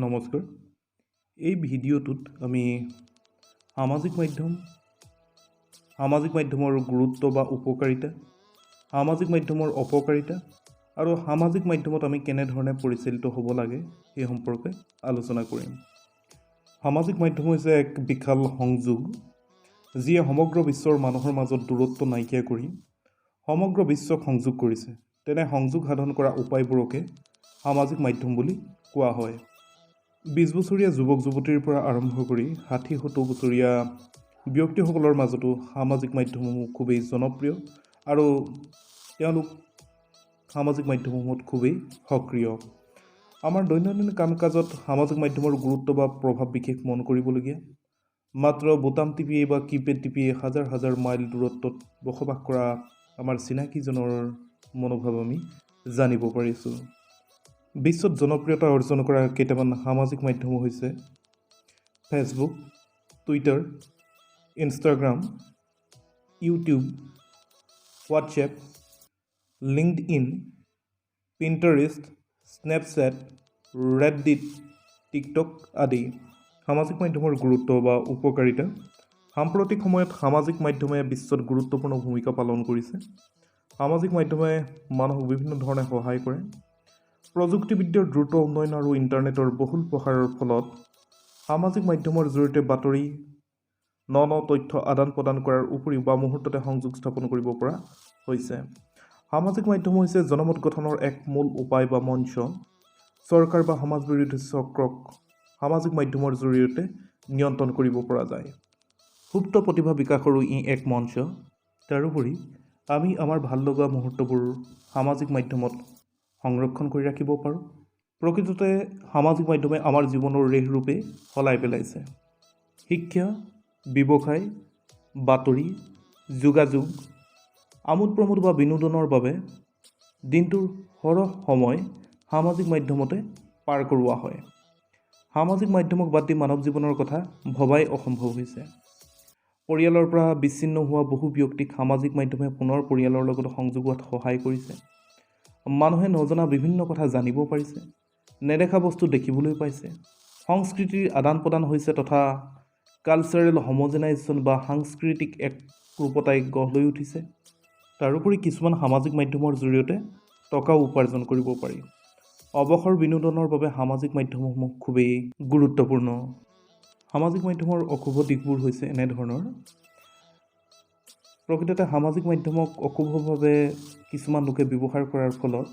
নমস্কাৰ। এই ভিডিঅ'টোত আমি সামাজিক মাধ্যমৰ গুৰুত্ব বা উপকাৰিতা, সামাজিক মাধ্যমৰ অপকাৰিতা আৰু সামাজিক মাধ্যমত আমি কেনেধৰণে পৰিচালিত হ'ব লাগে সেই সম্পৰ্কে আলোচনা কৰিম। সামাজিক মাধ্যম হৈছে এক বিশাল সংযোগ যিয়ে সমগ্ৰ বিশ্বৰ মানুহৰ মাজত দূৰত্ব নাইকিয়া কৰি সমগ্ৰ বিশ্বক সংযোগ কৰিছে। তেনে সংযোগ সাধন কৰা উপায়বোৰকে সামাজিক মাধ্যম বুলি কোৱা হয়। 20 বছৰীয়া যুৱক যুৱতীৰ পৰা আৰম্ভ কৰি 60-70 বছৰীয়া ব্যক্তিসকলৰ মাজতো সামাজিক মাধ্যমসমূহ খুবেই জনপ্ৰিয় আৰু তেওঁলোক সামাজিক মাধ্যমসমূহত খুবেই সক্ৰিয়। আমাৰ দৈনন্দিন কাম কাজত সামাজিক মাধ্যমৰ গুৰুত্ব বা প্ৰভাৱ বিশেষ মন কৰিবলগীয়া। মাত্ৰ বুটাম টিপিয়ে বা কিপেড টিপিয়ে হাজাৰ হাজাৰ মাইল দূৰত্বত বসবাস কৰা আমাৰ চিনাকিজনৰ মনোভাৱ আমি জানিব পাৰিছোঁ। বিশ্বত জনপ্ৰিয়তা অৰ্জন কৰা কেইটামান সামাজিক মাধ্যম হৈছে Facebook, Twitter, Instagram, YouTube, WhatsApp, LinkedIn, Pinterest, Snapchat, Reddit, TikTok আদি। সামাজিক মাধ্যমৰ গুৰুত্ব বা উপকাৰিতা। সাম্প্ৰতিক সময়ত সামাজিক মাধ্যমে বিশ্বত গুৰুত্বপূৰ্ণ ভূমিকা পালন কৰিছে। সামাজিক মাধ্যমে মানুহক বিভিন্ন ধৰণে সহায় কৰে। প্ৰযুক্তিবিদ্যাৰ দ্ৰুত উন্নয়ন আৰু ইণ্টাৰনেটৰ বহুল প্ৰসাৰৰ ফলত সামাজিক মাধ্যমৰ জৰিয়তে বাতৰি, ন তথ্য আদান প্ৰদান কৰাৰ উপৰিও বা মুহূৰ্ততে সংযোগ স্থাপন কৰিব পৰা হৈছে। সামাজিক মাধ্যম হৈছে জনমত গঠনৰ এক মূল উপায় বা মঞ্চ। চৰকাৰ বা সমাজ বিৰোধী চক্ৰক সামাজিক মাধ্যমৰ জৰিয়তে নিয়ন্ত্ৰণ কৰিব পৰা যায়। সুপ্ত প্ৰতিভা বিকাশৰো ই এক মঞ্চ। তাৰোপৰি আমি আমাৰ ভাল লগা মুহূৰ্তবোৰ সামাজিক মাধ্যমত সংৰক্ষণ কৰি ৰাখিব পাৰোঁ। প্ৰকৃততে সামাজিক মাধ্যমে আমাৰ জীৱনৰ ৰেহৰূপে সলাই পেলাইছে। শিক্ষা, ব্যৱসায়, বাতৰি, যোগাযোগ, আমোদ প্ৰমোদ বা বিনোদনৰ বাবে দিনটোৰ সৰহ সময় সামাজিক মাধ্যমতে পাৰ কৰোৱা হয়। সামাজিক মাধ্যমক বাদ দি মানৱ জীৱনৰ কথা ভবাই অসম্ভৱ হৈছে। পৰিয়ালৰ পৰা বিচ্ছিন্ন হোৱা বহু ব্যক্তিক সামাজিক মাধ্যমে পুনৰ পৰিয়ালৰ লগত সংযোগ হোৱাত সহায় কৰিছে। মানুহে নজনা বিভিন্ন কথা জানিব পাৰিছে, নেদেখা বস্তু দেখিবলৈ পাইছে। সংস্কৃতিৰ আদান প্ৰদান হৈছে তথা কালচাৰেল হোমোজেনাইজেশ্যন বা সাংস্কৃতিক একৰূপতাই গঢ় লৈ উঠিছে। তাৰোপৰি কিছুমান সামাজিক মাধ্যমৰ জৰিয়তে টকাও উপাৰ্জন কৰিব পাৰি। অৱসৰ বিনোদনৰ বাবে সামাজিক মাধ্যমসমূহ খুবেই গুৰুত্বপূৰ্ণ। সামাজিক মাধ্যমৰ অশুভ দিশবোৰ হৈছে এনেধৰণৰ। প্ৰকৃততে সামাজিক মাধ্যমক অশুভভাৱে কিছুমান লোকে ব্যৱহাৰ কৰাৰ ফলত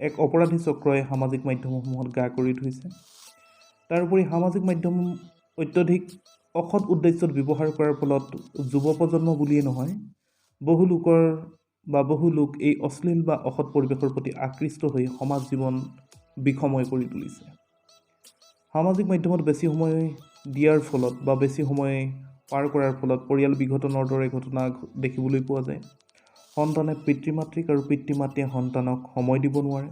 এক অপৰাধী চক্ৰই সামাজিক মাধ্যমসমূহত গা কৰি থৈছে। তাৰোপৰি সামাজিক মাধ্যম অত্যধিক অসৎ উদ্দেশ্যত ব্যৱহাৰ কৰাৰ ফলত যুৱ প্ৰজন্ম বুলিয়েই নহয়, বহু লোক এই অশ্লীল বা অসৎ পৰিৱেশৰ প্ৰতি আকৃষ্ট হৈ সমাজ জীৱন বিষময় কৰি তুলিছে। সামাজিক মাধ্যমত বেছি সময় দিয়াৰ ফলত বা বেছি সময় পাৰ কৰাৰ ফলত পৰিয়াল বিঘটনৰ দৰে ঘটনা দেখিবলৈ পোৱা যায়। সন্তানে পিতৃ মাতৃক আৰু পিতৃ মাতৃয়ে সন্তানক সময় দিব নোৱাৰে।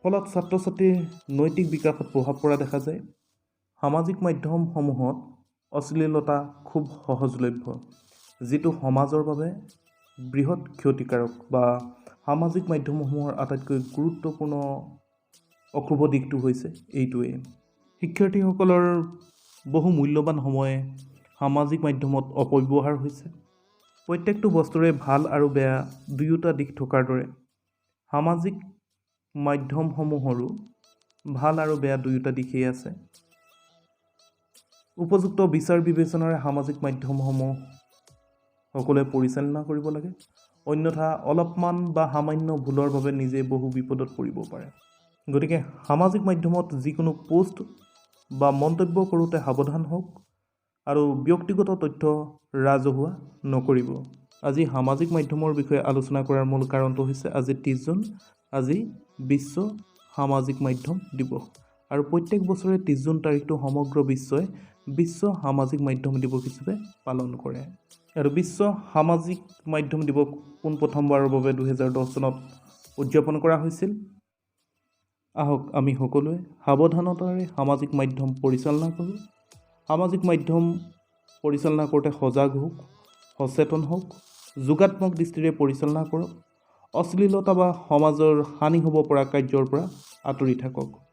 ফলত ছাত্ৰ ছাত্ৰীৰ নৈতিক বিকাশত প্ৰভাৱ পৰা দেখা যায়। সামাজিক মাধ্যমসমূহত অশ্লীলতা খুব সহজলভ্য, যিটো সমাজৰ বাবে বৃহৎ ক্ষতিকাৰক বা সামাজিক মাধ্যমসমূহৰ আটাইতকৈ গুৰুত্বপূৰ্ণ অশুভ দিশটো হৈছে এইটোৱেই। শিক্ষাৰ্থীসকলৰ বহু মূল্যৱান সময় সামাজিক মাধ্যমত অপব্যৱহাৰ হৈছে। প্ৰত্যেকটো বস্তুৰে ভাল আৰু বেয়া দুয়োটা দিশ থকাৰ দৰে সামাজিক মাধ্যমসমূহৰো ভাল আৰু বেয়া দুয়োটা দিশেই আছে। উপযুক্ত বিচাৰ বিবেচনাৰে সামাজিক মাধ্যমসমূহ সকলোৱে পৰিচালনা কৰিব লাগে। অন্যথা অলপমান বা সামান্য ভুলৰ বাবে নিজে বহু বিপদত পৰিব পাৰে। গতিকে সামাজিক মাধ্যমত যিকোনো পোষ্ট বা মন্তব্য কৰোঁতে সাৱধান হওক আৰু ব্যক্তিগত তথ্য ৰাজহুৱা নকৰিব। আজি সামাজিক মাধ্যমৰ বিষয়ে আলোচনা কৰাৰ মূল কাৰণটো হৈছে আজি 30 জুন, আজি বিশ্ব সামাজিক মাধ্যম দিৱস। আৰু প্ৰত্যেক বছৰে 30 জুন তাৰিখটো সমগ্ৰ বিশ্বই বিশ্ব সামাজিক মাধ্যম দিৱস হিচাপে পালন কৰে। আৰু বিশ্ব সামাজিক মাধ্যম দিৱস পোনপ্ৰথমবাৰৰ বাবে 2010 চনত উদযাপন কৰা হৈছিল। আহক আমি সকলোৱে সাৱধানতাৰে সামাজিক মাধ্যম পৰিচালনা কৰোঁ। সামাজিক মাধ্যম পৰিচালনা কৰোঁতে সজাগ হওক, সচেতন হওক, যোগাত্মক দৃষ্টিৰে পৰিচালনা কৰক। অশ্লীলতা বা সমাজৰ হানি হ'ব পৰা কাৰ্যৰ পৰা আঁতৰি থাকক।